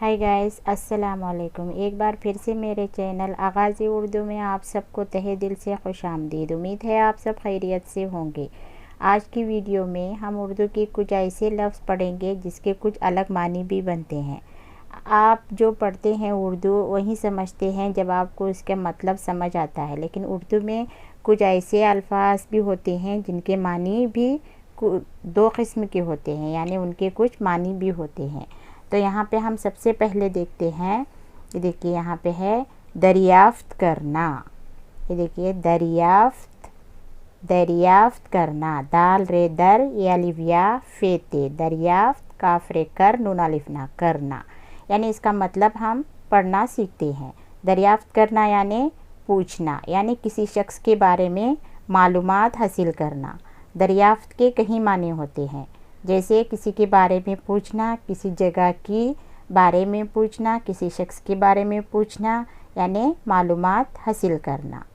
Hi guys, अस्सलाम वालेकुम। एक बार फिर से मेरे चैनल आगाज़ी उर्दू में आप सबको तहे दिल से खुशामदीद। उम्मीद है आप सब खैरियत से होंगे। आज की वीडियो में हम उर्दू के कुछ ऐसे लफ्ज़ पढ़ेंगे जिसके कुछ अलग मानी भी बनते हैं। आप जो पढ़ते हैं उर्दू वही समझते हैं जब आपको इसका मतलब समझ आता है, लेकिन उर्दू में कुछ ऐसे अल्फाज भी होते हैं जिनके मानी भी दो किस्म के होते हैं, यानी उनके कुछ मानी भी होते हैं। तो यहाँ पे हम सबसे पहले देखते हैं, ये देखिए यहाँ पे है दरियाफ्त करना। ये देखिए दरियाफ्त करना, दाल रे दर या लिविया फेते, दरियाफ्त काफरे कर नून अलिफना करना, यानी इसका मतलब हम पढ़ना सीखते हैं। दरियाफ्त करना यानी पूछना, यानी किसी शख्स के बारे में मालूमात हासिल करना। दरियाफ्त के कई माने होते हैं, जैसे किसी के बारे में पूछना, किसी जगह की बारे में पूछना, किसी शख्स के बारे में पूछना, यानी मालूमात हासिल करना।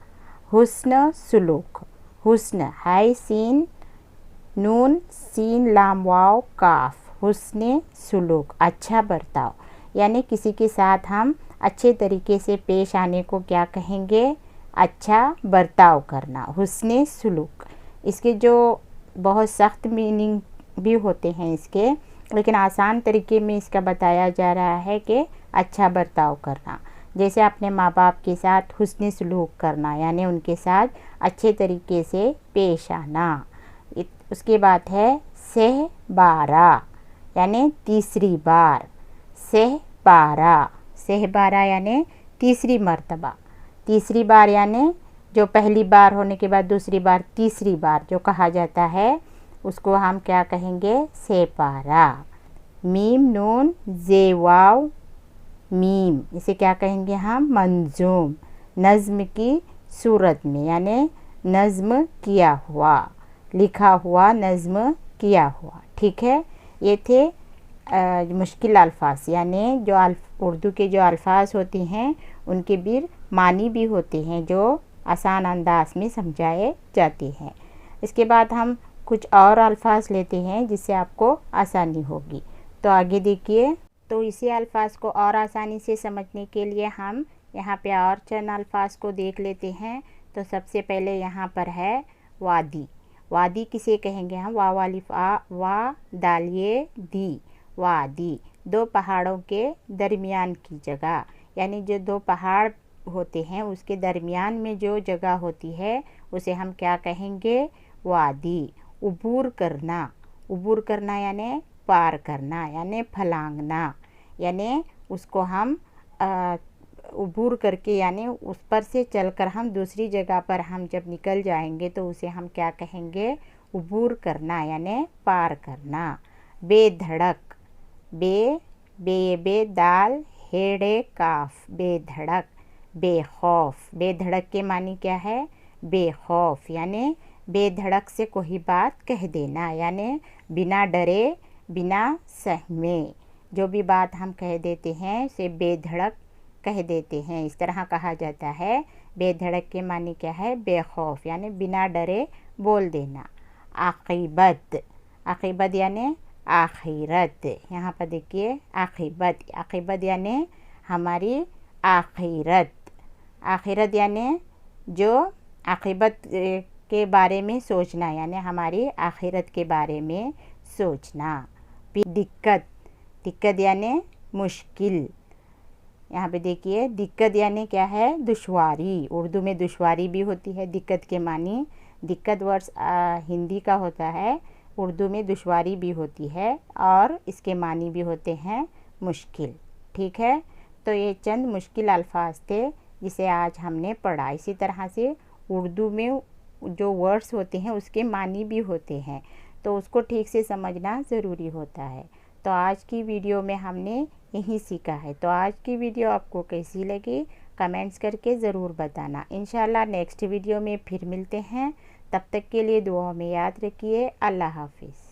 हुस्न सुलूक, हुस्न हाय सीन नून सीन लाम वाव काफ, हुस्न सुलूक अच्छा बर्ताव, यानी किसी के साथ हम अच्छे तरीके से पेश आने को क्या कहेंगे, अच्छा बर्ताव करना, हुस्न सुलूक। इसके जो बहुत सख्त मीनिंग भी होते हैं इसके, लेकिन आसान तरीके में इसका बताया जा रहा है कि अच्छा बर्ताव करना, जैसे अपने माँ बाप के साथ हुस्न सलूक करना, यानी उनके साथ अच्छे तरीके से पेश आना। उसके बाद है सह बारा, यानी तीसरी बार, सह बारा यानी तीसरी मर्तबा, तीसरी बार यानी जो पहली बार होने के बाद दूसरी बार तीसरी बार जो कहा जाता है उसको हम क्या कहेंगे, सेपारा। मीम नून जे वाव मीम, इसे क्या कहेंगे हम, मंजूम, नज़्म की सूरत में, यानी नज़्म किया हुआ, लिखा हुआ, नज़्म किया हुआ। ठीक है, ये थे मुश्किल अल्फाज, यानी जो उर्दू के जो अल्फाज होते हैं उनके भी मानी भी होते हैं जो आसान अंदाज में समझाए जाते हैं। इसके बाद हम कुछ और अल्फाज लेते हैं जिससे आपको आसानी होगी। तो आगे देखिए, तो इसी अल्फाज को और आसानी से समझने के लिए हम यहाँ पे और चंद अल्फाज को देख लेते हैं। तो सबसे पहले यहाँ पर है वादी। वादी किसे कहेंगे हम, वा वालिफ आ वा दालिए दी, वादी, दो पहाड़ों के दरमियान की जगह, यानी जो दो पहाड़ होते हैं उसके दरमियान में जो जगह होती है उसे हम क्या कहेंगे, वादी। उबूर करना यानी पार करना, यानी फलांगना, यानी उसको हम उबूर करके, यानी उस पर से चलकर हम दूसरी जगह पर हम जब निकल जाएंगे तो उसे हम क्या कहेंगे, उबूर करना, यानी पार करना। बेधड़क, बे दाल हेड़े काफ, बेधड़क, बेखौफ, बेधड़क के मानी क्या है, बेखौफ, यानी बेधड़क से कोई बात कह देना, यानी बिना डरे बिना सहमे जो भी बात हम कह देते हैं उसे बेधड़क कह देते हैं, इस तरह कहा जाता है। बेधड़क के मानी क्या है, बेखौफ, यानी बिना डरे बोल देना। आक़िबत यानी आखिरत, यहाँ पर देखिए आक़िबत यानी हमारी आखिरत यानी जो आक़िबत के बारे में सोचना, यानी हमारी आखिरत के बारे में सोचना। दिक्कत यानी मुश्किल, यहाँ पे देखिए दिक्कत यानी क्या है, दुश्वारी। उर्दू में दुश्वारी भी होती है दिक्कत के मानी। दिक्कत वर्ड हिंदी का होता है, उर्दू में दुश्वारी भी होती है और इसके मानी भी होते हैं मुश्किल। ठीक है, तो ये चंद मुश्किल अल्फाज थे जिसे आज हमने पढ़ा। इसी तरह से उर्दू में जो वर्ड्स होते हैं उसके मानी भी होते हैं, तो उसको ठीक से समझना ज़रूरी होता है। तो आज की वीडियो में हमने यही सीखा है। तो आज की वीडियो आपको कैसी लगी कमेंट्स करके ज़रूर बताना। इंशाल्लाह नेक्स्ट वीडियो में फिर मिलते हैं, तब तक के लिए दुआ में याद रखिए। अल्लाह हाफिज़।